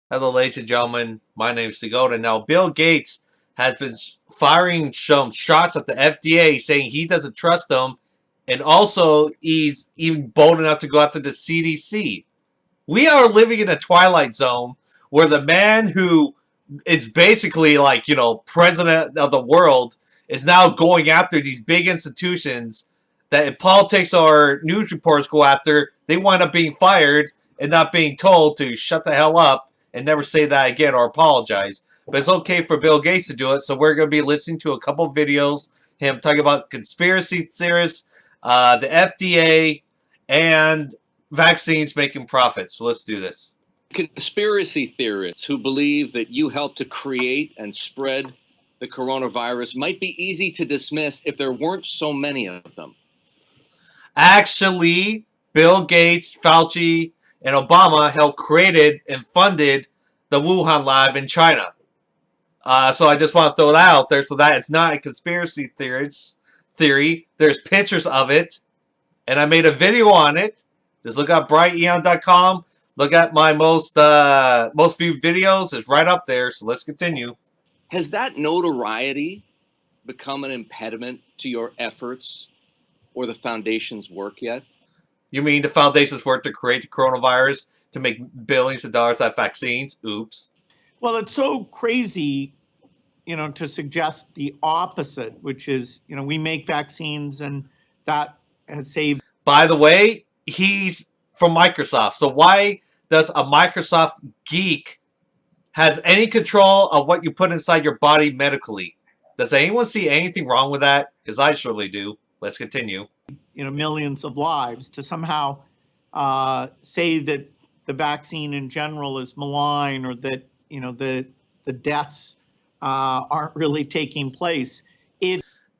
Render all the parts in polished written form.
Hello, ladies and gentlemen. My name is Sigoda. Now, Bill Gates has been firing some shots at the FDA, saying he doesn't trust them, and also he's even bold enough to go after the CDC. We are living in a twilight zone where the man who is basically like, president of the world is now going after these big institutions that in politics or news reports go after. They wind up being fired and not being told to shut the hell up and never say that again or apologize. But it's okay for Bill Gates to do it, so we're going to be listening to a couple videos, him talking about conspiracy theorists, the FDA, and vaccines making profits. So let's do this. Conspiracy theorists who believe that you helped to create and spread the coronavirus might be easy to dismiss if there weren't so many of them. Actually, Bill Gates, Fauci, and Obama helped created and funded the Wuhan lab in China. So I just want to throw that out there so that it's not a conspiracy theory. There's pictures of it, and I made a video on it. Just look at brighteon.com. Look at my most viewed videos. It's right up there. So let's continue. Has that notoriety become an impediment to your efforts or the foundation's work yet? You mean the foundation's work to create the coronavirus to make billions of dollars at vaccines? Oops. Well, it's so crazy, to suggest the opposite, which is, we make vaccines and that has saved. By the way, he's from Microsoft. So why does a Microsoft geek has any control of what you put inside your body medically? Does anyone see anything wrong with that? Because I surely do. Let's continue. Millions of lives to somehow say that the vaccine in general is malign or that, the deaths aren't really taking place.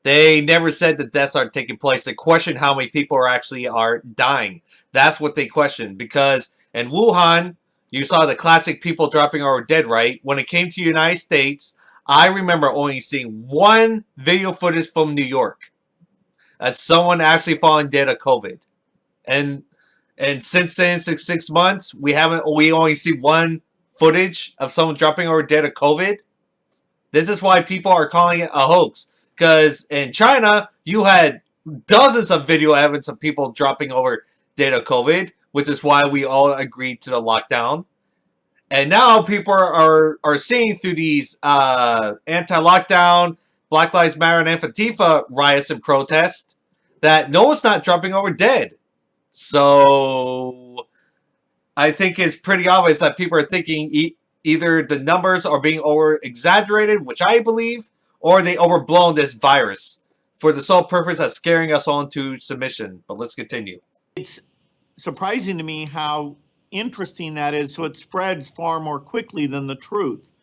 They never said that deaths aren't taking place. They questioned how many people are dying. That's what they questioned. Because in Wuhan, you saw the classic people dropping over dead, right? When it came to the United States, I remember only seeing one video footage from New York as someone actually falling dead of COVID. And since then, 6 months, we only see one footage of someone dropping over dead of COVID. This is why people are calling it a hoax. Because in China, you had dozens of video evidence of people dropping over dead of COVID, which is why we all agreed to the lockdown. And now people are seeing through these anti-lockdown, Black Lives Matter, and Antifa riots and protests that no one's not dropping over dead. So I think it's pretty obvious that people are thinking either the numbers are being over-exaggerated, which I believe, or they overblown this virus for the sole purpose of scaring us all into submission. But let's continue. It's surprising to me how interesting that is. So it spreads far more quickly than the truth.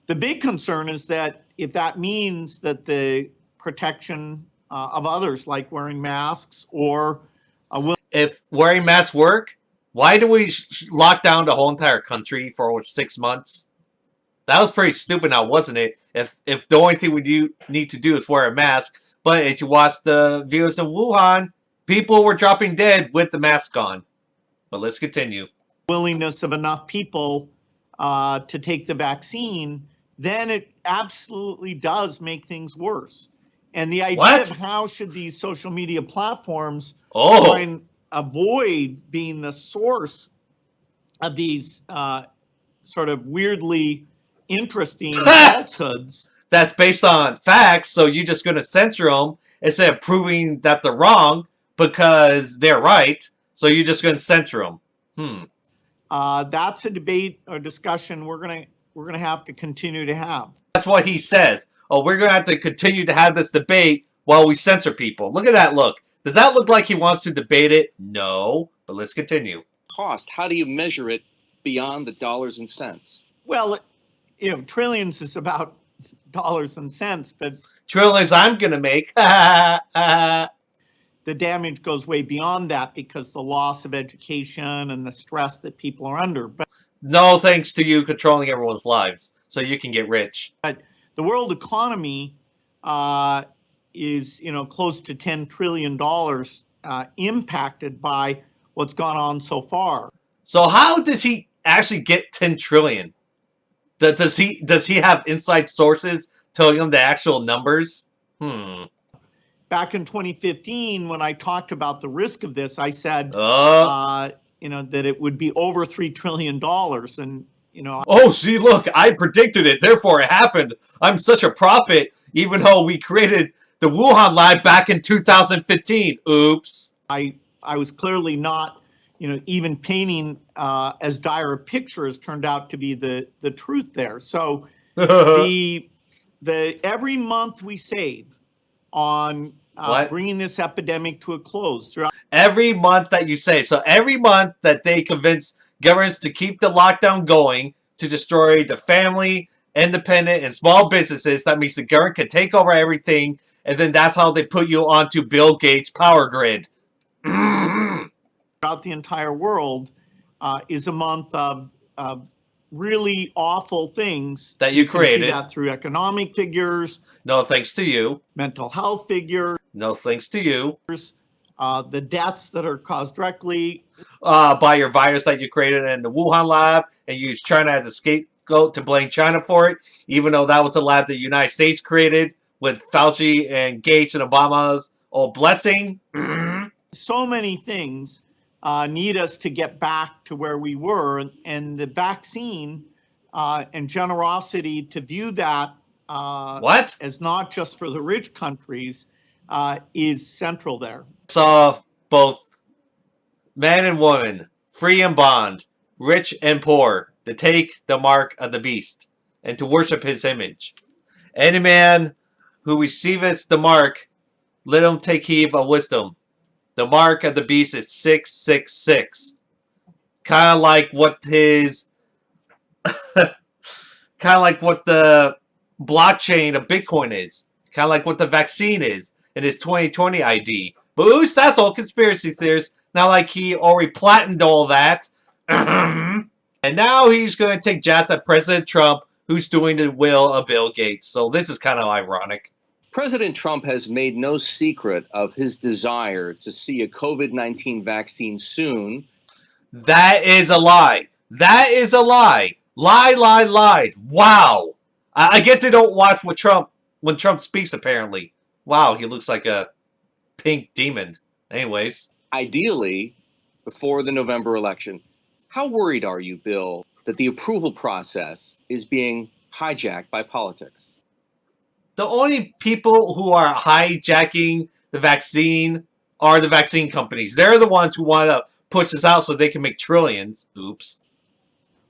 The big concern is that if that means that the protection of others, like wearing masks or if wearing masks work, why do we lock down the whole entire country for over 6 months? That was pretty stupid now, wasn't it? If the only thing we need to do is wear a mask. But if you watch the videos in Wuhan, people were dropping dead with the mask on. But let's continue. Willingness of enough people to take the vaccine, then it absolutely does make things worse. And the idea of how should these social media platforms try and avoid being the source of these sort of weirdly interesting falsehoods. That's based on facts, so you're just going to censor them instead of proving that they're wrong because they're right, so you're just going to censor them. That's a debate or discussion we're gonna have to continue to have. That's what he says. Oh, we're going to have to continue to have this debate while we censor people. Look at that look. Does that look like he wants to debate it? No, but let's continue. Cost, how do you measure it beyond the dollars and cents? Well, trillions is about dollars and cents, but trillions I'm going to make. The damage goes way beyond that because the loss of education and the stress that people are under. But no thanks to you controlling everyone's lives so you can get rich. But the world economy is, close to $10 trillion impacted by what's gone on so far. So how does he actually get 10 trillion? Does he have inside sources telling him the actual numbers? Back in 2015, when I talked about the risk of this, I said, that it would be over $3 trillion. And, oh, see, look, I predicted it. Therefore, it happened. I'm such a prophet, even though we created the Wuhan lab back in 2015. Oops. I was clearly not, even painting as dire a picture as turned out to be the truth there. So the every month we save on bringing this epidemic to a close throughout every month that you say. So every month that they convince governments to keep the lockdown going to destroy the family, independent, and small businesses, that means the government can take over everything, and then that's how they put you onto Bill Gates' power grid. throughout the entire world is a month of really awful things that you created. See that through economic figures. No thanks to you. Mental health figures. No thanks to you. The deaths that are caused directly by your virus that you created in the Wuhan lab and used China as a scapegoat to blame China for it, even though that was a lab the United States created with Fauci and Gates and Obama's blessing. So many things need us to get back to where we were, and the vaccine and generosity to view that as not just for the rich countries is central there. Saw both man and woman, free and bond, rich and poor, to take the mark of the beast and to worship his image. Any man who receiveth the mark, let him take heed of wisdom. The mark of the beast is 666. Kind of like what his... kind of like what the blockchain of Bitcoin is. Kind of like what the vaccine is in his 2020 ID. But oops, that's all conspiracy theories. Not like he already planned all that. And now he's going to take jabs at President Trump, who's doing the will of Bill Gates. So this is kind of ironic. President Trump has made no secret of his desire to see a COVID-19 vaccine soon. That is a lie. That is a lie. Lie, lie, lie. Wow. I guess they don't watch when Trump speaks, apparently. Wow, he looks like a pink demon. Anyways. Ideally, before the November election. How worried are you, Bill, that the approval process is being hijacked by politics? The only people who are hijacking the vaccine are the vaccine companies. They're the ones who want to push this out so they can make trillions. Oops.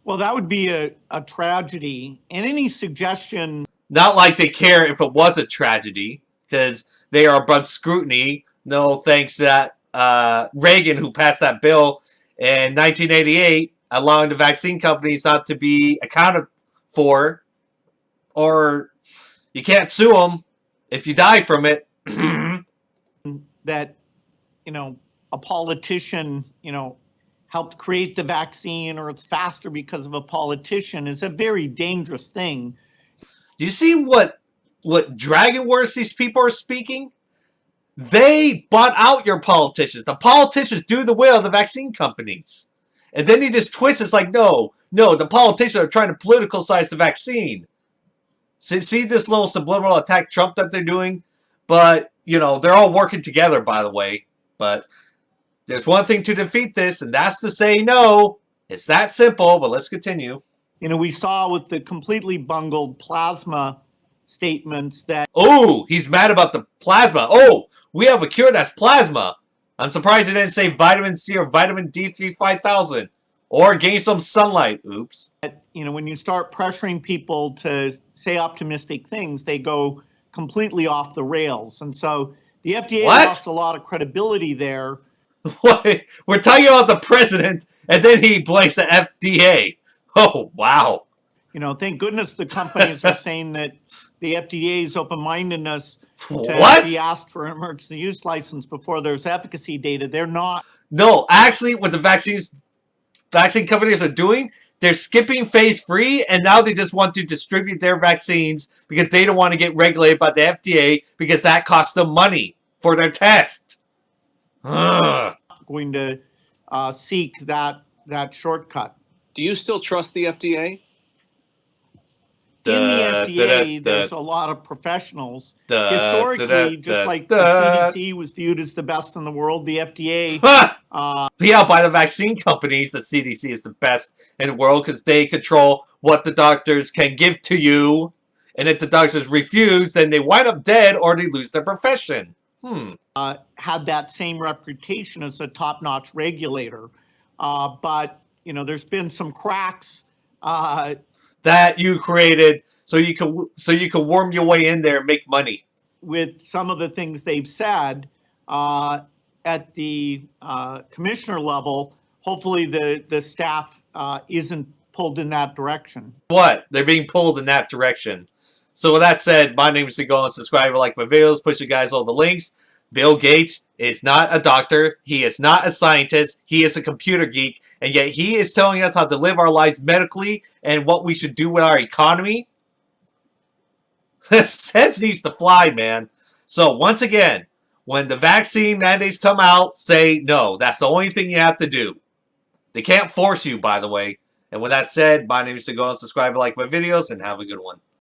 Well, that would be a tragedy. And any suggestion... Not like they care if it was a tragedy, because they are above scrutiny. No thanks to that Reagan, who passed that bill in 1988, allowing the vaccine companies not to be accounted for, or you can't sue them if you die from it. That, a politician, helped create the vaccine, or it's faster because of a politician, is a very dangerous thing. Do you see what dragon words these people are speaking? They bought out your politicians. The politicians do the will of the vaccine companies. And then he just twists. It's like, no, the politicians are trying to politicalize the vaccine. See this little subliminal attack Trump that they're doing? But, they're all working together, by the way. But there's one thing to defeat this, and that's to say no. It's that simple, but let's continue. We saw with the completely bungled plasma statements that... Oh, he's mad about the plasma. Oh, we have a cure that's plasma. I'm surprised he didn't say vitamin C or vitamin D3 5000. Or gain some sunlight. Oops. When you start pressuring people to say optimistic things, they go completely off the rails. And so the FDA lost a lot of credibility there. What? We're talking about the president, and then he blames the FDA. Oh, wow. Thank goodness the companies are saying that the FDA's open-mindedness to be asked for an emergency use license before there's efficacy data. They're not. No, actually, what the vaccine companies are doing, they're skipping phase 3, and now they just want to distribute their vaccines because they don't want to get regulated by the FDA because that costs them money for their test. Going to seek that shortcut. Do you still trust the FDA? in the FDA, there's a lot of professionals. Historically, just like the CDC was viewed as the best in the world, the FDA. Yeah, by the vaccine companies, the CDC is the best in the world because they control what the doctors can give to you. And if the doctors refuse, then they wind up dead or they lose their profession. Had that same reputation as a top-notch regulator. But, you know, there's been some cracks. That you created so you can worm your way in there and make money. With some of the things they've said at the commissioner level, hopefully the staff isn't pulled in that direction. What? They're being pulled in that direction. So with that said, my name is Go and subscribe and like my videos. Push you guys all the links. Bill Gates is not a doctor. He is not a scientist. He is a computer geek. And yet he is telling us how to live our lives medically and what we should do with our economy. Sense needs to fly, man. So once again, when the vaccine mandates come out, say no. That's the only thing you have to do. They can't force you, by the way. And with that said, my name is Go and subscribe and like my videos and have a good one.